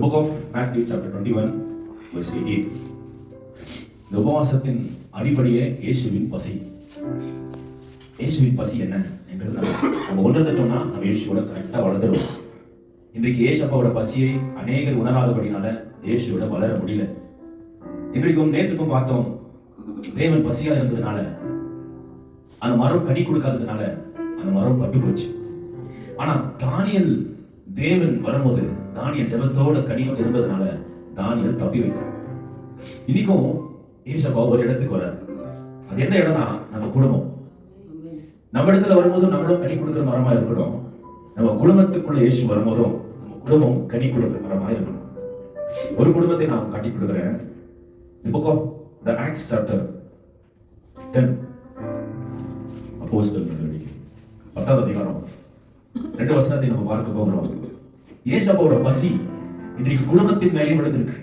book of Matthew chapter 21 verse 18. இந்த உபவாசத்தின் அடிப்படையே இயேசுவின் பசி. இயேசுவின் பசி என்ன என்றது நம்ம உணர்ந்துட்டோம்னா நம்ம இயேசுவோட கரெக்டாக வளர்ந்துருவோம். இன்றைக்கு இயேசப்பாவோட பசியை அநேகர் உணராதபடினால இயேசுவோட வளர முடியல. இன்றைக்கும் நேற்றுக்கும் பார்த்தோம், தேவன் பசியா இருந்ததுனால அந்த மரம் கனி கொடுக்காததுனால அந்த மரம் பட்டு போச்சு. ஆனா தானியல் தேவன் வரும்போது தானியல் ஜெபத்தோட கனியோடு இருந்ததுனால தானியல் தப்பி வைத்தார். இன்னைக்கும் ஏசப்பா ஒரு இடத்துக்கு வராரு. அது எந்த இடம்னா நம்ம குடும்பம். நம்ம இடத்துல வரும்போதும் நம்மளும் கனி கொடுக்கிற மரமா இருக்கணும். நம்ம குடும்பத்துக்குள்ள இயேசு வரும்போதும் நம்ம குடும்பம் கனி கொடுக்கிற மரமா இருக்கணும். ஒரு குடும்பத்தை நான் காட்டி கொடுக்கிறேன். The book of the Acts chapter 10 அப்போஸ்தலர் நடவடிக்கை 10வது அதிகாரம் 2 வசனத்தை நம்ம பார்க்க போகிறோம். ஏசப்பாவோட பசி இன்றைக்கு குடும்பத்தின் மேலேயும் விழுந்திருக்கு,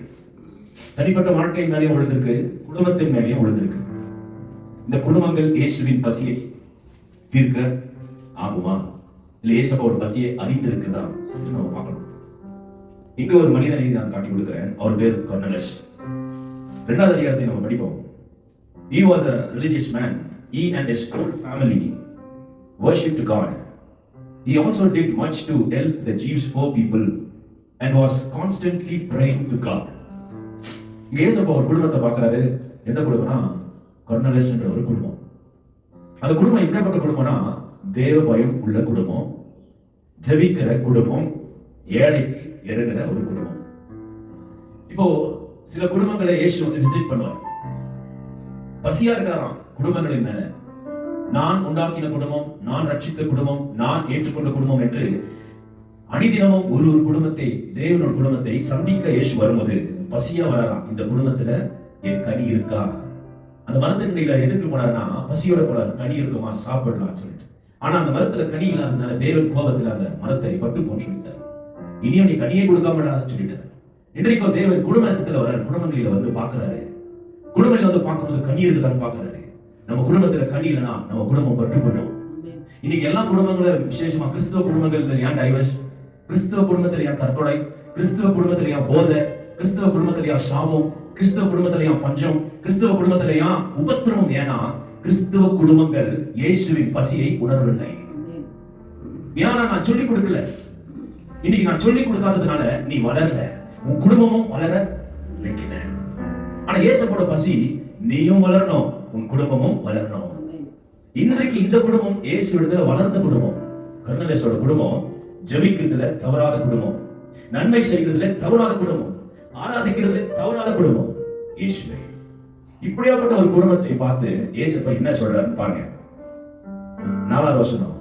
தனிப்பட்ட வாழ்க்கை மேலேயும் விழுந்திருக்கு, குடும்பத்தின் மேலேயும் விழுந்திருக்கு. இந்த குடும்பங்கள் இயேசுவின் பசியை தீர்க்க ஆகுமா, இல்ல ஏசப்பாவோட பசியை அறிந்திருக்குதா நம்ம பார்க்கணும். இங்க ஒரு மனிதனை நான் காட்டி கொடுக்கிறேன். அவர் பேர் கொர்னலியஸ். 2வது அதிகாரத்தை நம்ம படிப்போம். He was a religious man. He and his whole family worshipped God. He also did much to help the Jewish poor people and was constantly praying to God. இங்க ஏசப்பா ஒரு குடும்பத்தை பார்க்கிறாரு. எந்த குடும்பம்னா கொர்னலியஸ் என்ற ஒரு குடும்பம். அந்த குடும்பம் எப்படிப்பட்ட குடும்பம்னா தேவ பயம் உள்ள குடும்பம், ஜெபிக்கிற குடும்பம், ஏழைக்கு இறங்குற ஒரு குடும்பம். இப்போ சில குடும்பங்களை இயேசு வந்து விசிட் பண்ணுவார். பசியா இருக்கிறாராம் குடும்பங்களின் மேல. நான் உண்டாக்கின குடும்பம், நான் ரட்சித்த குடும்பம், நான் ஏற்றுக்கொண்ட குடும்பம் என்று அணிதினமும் ஒரு குடும்பத்தை, தேவனோட குடும்பத்தை சந்திக்க இயேசு வரும்போது பசியா வராராம். இந்த குடும்பத்துல என் கனி இருக்கா? அந்த மரத்தின் எதுக்கு போனாருன்னா பசியோட போனார். கனி இருக்குமா, சாப்பிடலாம் சொல்லிட்டு. ஆனா அந்த மரத்துல கனி இல்லாததுனால தேவன் கோபத்துல அந்த மரத்தை பட்டு போன்னு சொல்லிட்டார். இனியும் நீ கனியை கொடுக்காமடா சொல்லிட்டார். இன்றைக்கும் தேவன் குடும்பத்துல வர்றாரு, குடும்பங்களில வந்து பாக்குறாரு. குடும்பங்களில் வந்து பார்க்கும்போது கனி இருக்குதான்னு பாக்குறாரு. நம்ம குடும்பத்துல கனி இல்லைன்னா நம்ம குடும்பம் பட்டு போயிடும். இன்னைக்கு எல்லா குடும்பங்களும் விசேஷமா கிறிஸ்தவ குடும்பங்கள்ல ஏன் டைவர்ஸ், கிறிஸ்தவ குடும்பத்துல ஏன் தற்கொலை, கிறிஸ்தவ குடும்பத்துல ஏன் போதை, கிறிஸ்தவ குடும்பத்துல ஏன் சாபம், கிறிஸ்தவ குடும்பத்துல ஏன் பஞ்சம், கிறிஸ்தவ குடும்பத்துல ஏன் உபத்திரவம்? ஏன்னா கிறிஸ்தவ குடும்பங்கள் இயேசுவின் பசியை உணரவில்லை. ஏன்னா நான் சொல்லிக் கொடுக்கல. இன்னைக்கு நான் சொல்லிக் கொடுக்காததுனால நீ வளரல, உன் குடும்பமும் வளர வைக்கல. ஆனா இயேசுவோட பசி நீயும் வளரணும், உன் குடும்பமும் வளரணும். இன்றைக்கு இந்த குடும்பம் இயேசு இடத்துல வளர்ந்த குடும்பம். கொர்னலியஸோட குடும்பம் ஜெபிக்கிறதுல தவறாத குடும்பம், நன்மை செய்கிறதுல தவறாத குடும்பம், ஆராதிக்கிறதுல தவறாத குடும்பம். இயேசுவே இப்படியாப்பட்ட ஒரு குடும்பத்தை பார்த்து இயேசுப்பா என்ன சொல்றாரு பாருங்க. 4வது வசனம்.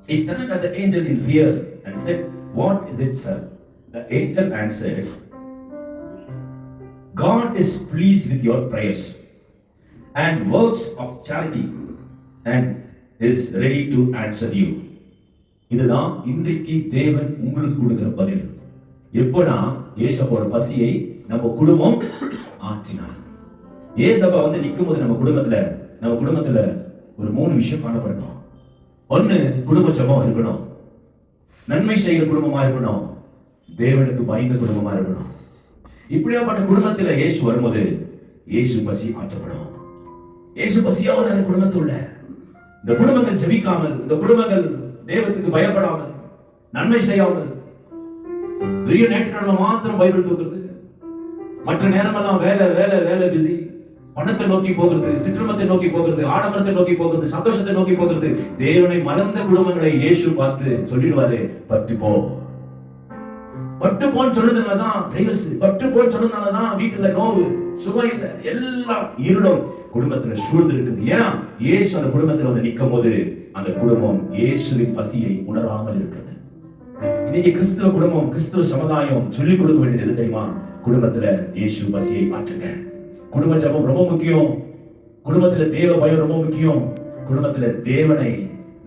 He stared at the angel in fear and said, "What is it, sir?" The angel answered, "God is pleased with your prayers and works of charity and is ready to answer you." இதுதான் இன்றைக்கு தேவன் உங்களுக்கு கொடுக்கிற பதில். எப்போனா ஏசப்பாவோட பசியை நம்ம குடும்பம் ஆற்றினார். ஏசப்பா வந்து நிற்கும் போது நம்ம குடும்பத்துல ஒரு 3 விஷயம் காணப்படணும். ஒன்னு, குடும்ப ஜெபம் இருக்கணும், நன்மை செய்கிற குடும்பமா இருக்கணும், தேவனுக்கு பயந்த குடும்பமா இருக்கணும். இப்படியாப்பட்ட குடும்பத்துல இயேசு வரும்போது இயேசு பசி ஆற்றப்படும். இயேசு பசியா வர குடும்பத்துள்ள இந்த குடும்பங்கள் ஜெபிக்காமல், இந்த குடும்பங்கள் தேவத்துக்கு பயப்படாமல், நன்மை செய்யாமல், வெறும் ஞாயிற்றுக்கிழமை மாத்திரம் பைபிள் தூக்குறது, மற்ற நேரமெல்லாம் வேலை வேலை வேலை பிஸி, பணத்தை நோக்கி போகிறது, சிற்றமத்தை நோக்கி போகிறது, ஆடம்பரத்தை நோக்கி போகிறது, சந்தோஷத்தை நோக்கி போகிறது. தேவனை மறந்த குடும்பங்களை இயேசு பார்த்து சொல்லிடுவாரு, பட்டு போ. பட்டு போன்னு சொன்னதுனாலதான் டைவர்ஸ், பட்டு போன்னு சொன்னதுனாலதான் வீட்டுல நோவு, சுகம் இல்ல, எல்லாம் இருளும் குடும்பத்துல சூழ்ந்து இருக்குது. ஏன்? இயேசு அந்த குடும்பத்துல வந்து நிற்கும் போது அந்த குடும்பம் இயேசுவின் பசியை உணராமல் இருக்குது. இன்னைக்கு கிறிஸ்துவ குடும்பம், கிறிஸ்துவ சமுதாயம் சொல்லிக் கொடுக்க வேண்டியது எது தெரியுமா? குடும்பத்துல இயேசு பசியை ஆற்றுங்க. குடும்ப ஜெபம் ரொம்ப முக்கியம். குடும்பத்துல தேவ பயம் ரொம்ப முக்கியம். குடும்பத்துல தேவனை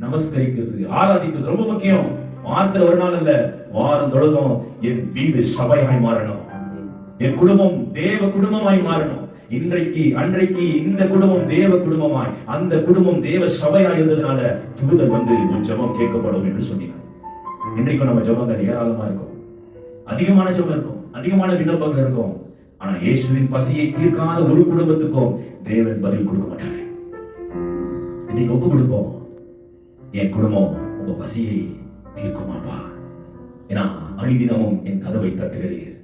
நமஸ்கரிக்கிறது, ஆராதிக்கிறது ரொம்ப முக்கியம். வாரத்துல ஒரு நாள் இல்ல, வாரம் தொழுதும் என் வீடு சபையாய் மாறணும், என் குடும்பம் தேவ குடும்பமாய் மாறணும். அன்றைக்கு இந்த குடும்பம் தேவ குடும்பமாய், அந்த குடும்பம் தேவ சபையாய் இருந்ததுனால தூதர் வந்து உன் ஜெபம் கேட்கப்படும் என்று சொன்னார். இன்றைக்கும் நம்ம ஜெபங்கள் ஏராளமா இருக்கும். அதிகமான ஜெபம் இருக்கும், அதிகமான விண்ணப்பங்கள் இருக்கும். ஆனா இயேசுவின் பசியை தீர்க்காத ஒரு குடும்பத்துக்கும் தேவன் பதில் கொடுக்க மாட்டாரு. இன்னைக்கு ஒப்பு கொடுப்போம், என் குடும்பம் உங்க பசியை தீர்க்குமாப்பா. ஏன்னா அணிதினமும் என் கதவை தட்டுகிறீர்,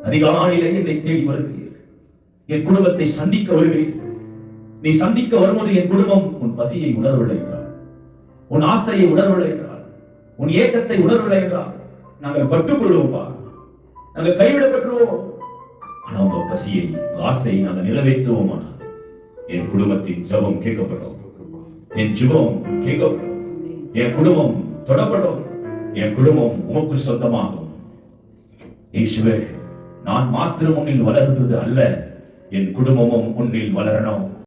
அதிகாலையிலே என்னை தேடி வருகிறீர், என் குடும்பத்தை சந்திக்க வருகிறீர். நீ சந்திக்க வரும்போது என் குடும்பம் உன் பசியை உணரவில்லை என்றால், உன் ஆசையை உணரவில்லை என்றால், உன் ஏக்கத்தை உணரவில்லை என்றால் நாங்கள் பட்டுக் கொள்வோம்ப்பா, நாங்கள் கைவிடப்பட்டுருவோம். ஆனா உங்க பசியை, ஆசையை நாங்கள் நிறைவேற்றுவோம். ஆனால் என் குடும்பத்தின் ஜெபம் கேட்கப்படும், என் ஜெபம் கேட்கப்படும், என் குடும்பம் தொடப்படும், என் குடும்பம் உமக்கு சொந்தமாகும். இயேசுவே, நான் மாத்திரம் உன்னில் வளர்கிறது அல்ல, என் குடும்பமும் உன்னில் வளரணும்.